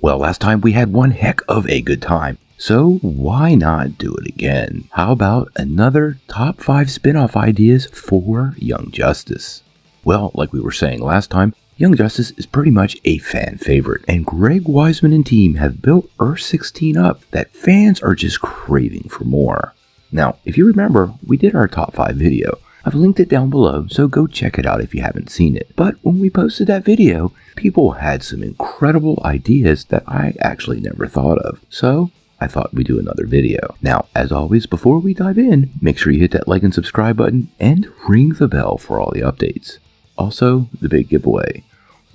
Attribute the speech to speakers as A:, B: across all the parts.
A: Well, last time we had one heck of a good time, so why not do it again? How about another top 5 spin-off ideas for Young Justice? Well, like we were saying last time, Young Justice is pretty much a fan favorite, and Greg Weisman and team have built Earth 16 up that fans are just craving for more. Now, if you remember, we did our top 5 video. I've linked it down below, so go check it out if you haven't seen it. But when we posted that video, people had some incredible ideas that I actually never thought of. So I thought we'd do another video. Now, as always, before we dive in, make sure you hit that like and subscribe button and ring the bell for all the updates. Also, the big giveaway.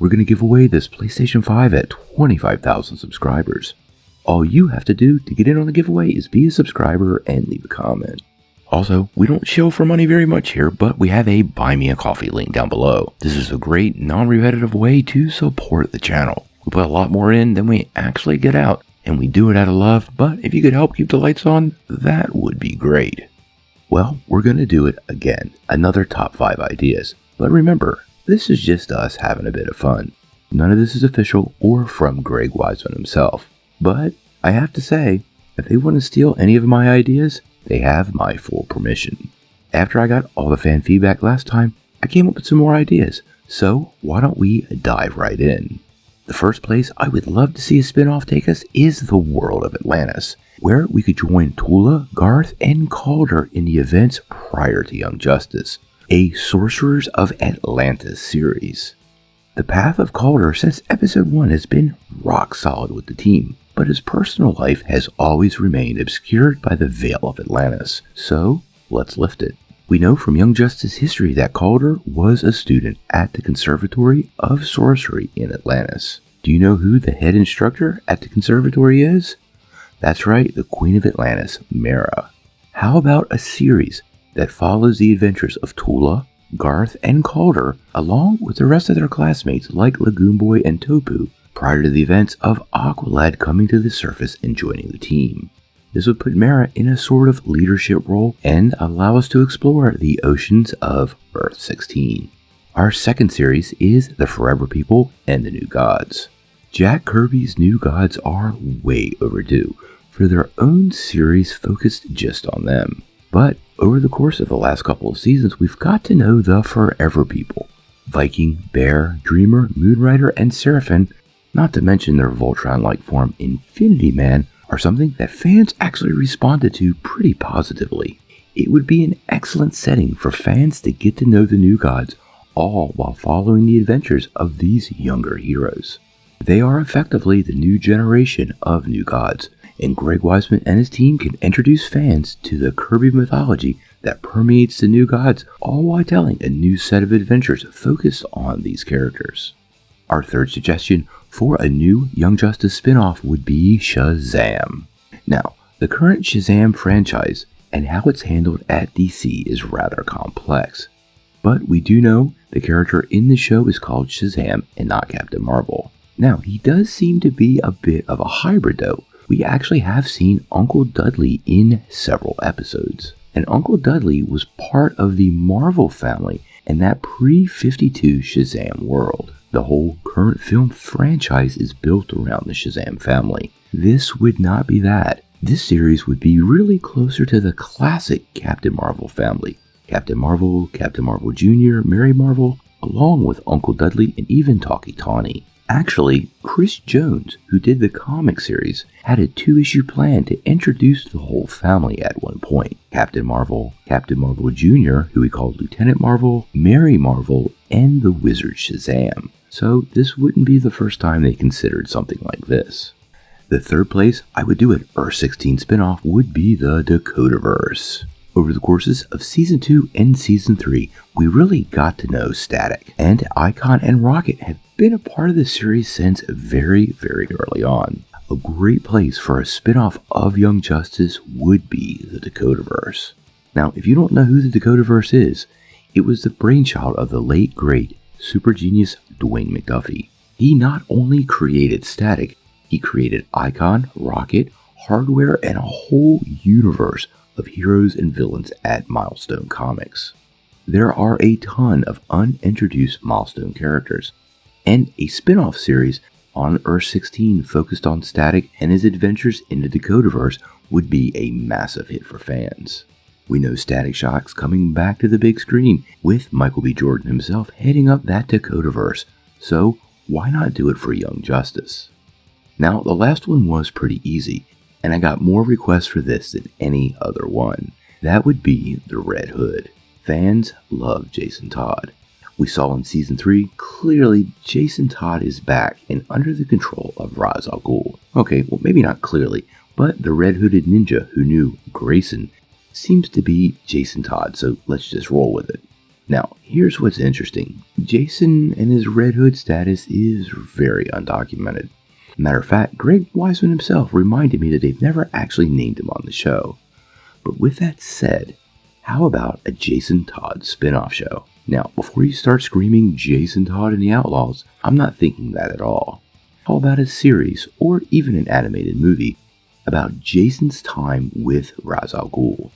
A: We're going to give away this PlayStation 5 at 25,000 subscribers. All you have to do to get in on the giveaway is be a subscriber and leave a comment. Also, we don't shill for money very much here, but we have a Buy Me a Coffee link down below. This is a great, non-repetitive way to support the channel. We put a lot more in than we actually get out, and we do it out of love, but if you could help keep the lights on, that would be great. Well, we're going to do it again. Another top 5 ideas. But remember, this is just us having a bit of fun. None of this is official or from Greg Weisman himself. But I have to say, if they want to steal any of my ideas, they have my full permission. After I got all the fan feedback last time, I came up with some more ideas. So why don't we dive right in? The first place I would love to see a spin-off take us is the world of Atlantis, where we could join Tula, Garth, and Calder in the events prior to Young Justice, a Sorcerers of Atlantis series. The path of Calder since episode 1 has been rock solid with the team, but his personal life has always remained obscured by the veil of Atlantis, so let's lift it. We know from Young Justice history that Calder was a student at the Conservatory of Sorcery in Atlantis. Do you know who the head instructor at the conservatory is? That's right, the Queen of Atlantis, Mara. How about a series that follows the adventures of Tula, Garth, and Calder, along with the rest of their classmates like Lagoon Boy and Topu, prior to the events of Aqualad coming to the surface and joining the team. This would put Mara in a sort of leadership role and allow us to explore the oceans of Earth 16. Our second series is The Forever People and the New Gods. Jack Kirby's New Gods are way overdue for their own series focused just on them. But over the course of the last couple of seasons, we've got to know the Forever People. Viking, Bear, Dreamer, Moonrider, and Seraphim, not to mention their Voltron-like form Infinity Man, are something that fans actually responded to pretty positively. It would be an excellent setting for fans to get to know the New Gods, all while following the adventures of these younger heroes. They are effectively the new generation of New Gods, and Greg Weisman and his team can introduce fans to the Kirby mythology that permeates the New Gods, all while telling a new set of adventures focused on these characters. Our third suggestion for a new Young Justice spin-off would be Shazam. Now, the current Shazam franchise and how it's handled at DC is rather complex, but we do know the character in the show is called Shazam and not Captain Marvel. Now, he does seem to be a bit of a hybrid though. We actually have seen Uncle Dudley in several episodes, and Uncle Dudley was part of the Marvel family in that pre-52 Shazam world. The whole current film franchise is built around the Shazam family. This would not be that. This series would be really closer to the classic Captain Marvel family. Captain Marvel Jr., Mary Marvel, along with Uncle Dudley and even Talkie Tawny. Actually, Chris Jones, who did the comic series, had a 2-issue plan to introduce the whole family at one point. Captain Marvel Jr., who he called Lieutenant Marvel, Mary Marvel, and the Wizard Shazam. So this wouldn't be the first time they considered something like this. The third place I would do an Earth 16 spin-off would be the Dakotaverse. Over the courses of Season 2 and Season 3, we really got to know Static, and Icon and Rocket have been a part of the series since very, very early on. A great place for a spin-off of Young Justice would be the Dakotaverse. Now, if you don't know who the Dakotaverse is, it was the brainchild of the late, great, super genius Dwayne McDuffie. He not only created Static, he created Icon, Rocket, Hardware, and a whole universe of heroes and villains at Milestone Comics. There are a ton of unintroduced Milestone characters, and a spin-off series on Earth-16 focused on Static and his adventures in the Dakotaverse would be a massive hit for fans. We know Static Shock's coming back to the big screen, with Michael B. Jordan himself heading up that Dakotaverse, so why not do it for Young Justice? Now, the last one was pretty easy, and I got more requests for this than any other one. That would be the Red Hood. Fans love Jason Todd. We saw in Season 3, clearly Jason Todd is back and under the control of Ra's al Ghul. Okay, well maybe not clearly, but the red-hooded ninja who knew Grayson seems to be Jason Todd, so let's just roll with it. Now, here's what's interesting. Jason and his Red Hood status is very undocumented. Matter of fact, Greg Weisman himself reminded me that they've never actually named him on the show. But with that said, how about a Jason Todd spin-off show? Now, before you start screaming Jason Todd and the Outlaws, I'm not thinking that at all. How about a series, or even an animated movie, about Jason's time with Ra's al Ghul?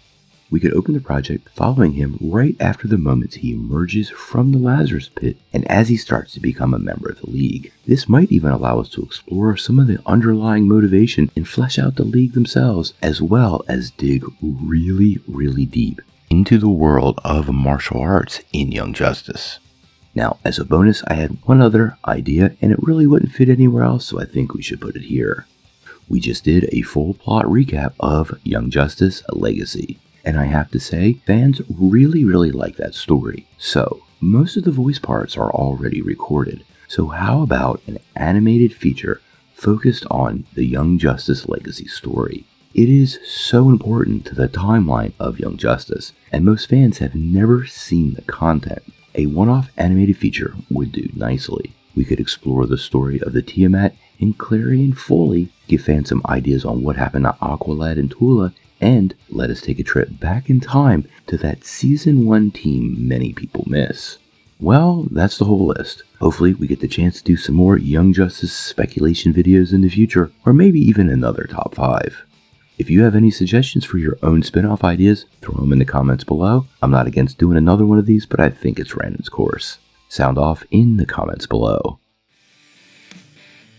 A: We could open the project following him right after the moments he emerges from the Lazarus Pit and as he starts to become a member of the League. This might even allow us to explore some of the underlying motivation and flesh out the League themselves, as well as dig really, really deep into the world of martial arts in Young Justice. Now, as a bonus, I had one other idea, and it really wouldn't fit anywhere else, so I think we should put it here. We just did a full plot recap of Young Justice Legacy. And I have to say, fans really like that story. So, most of the voice parts are already recorded. So how about an animated feature focused on the Young Justice Legacy story? It is so important to the timeline of Young Justice, and most fans have never seen the content. A one-off animated feature would do nicely. We could explore the story of the Tiamat and Clarion fully, give fans some ideas on what happened to Aqualad and Tula, and let us take a trip back in time to that Season 1 team many people miss. Well, that's the whole list. Hopefully we get the chance to do some more Young Justice speculation videos in the future, or maybe even another top 5. If you have any suggestions for your own spin-off ideas, throw them in the comments below. I'm not against doing another one of these, but I think it's ran its course. Sound off in the comments below.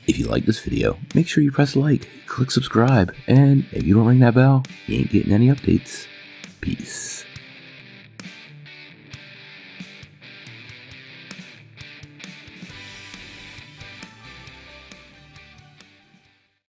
A: If you like this video, make sure you press like, click subscribe, and if you don't ring that bell, you ain't getting any updates. Peace.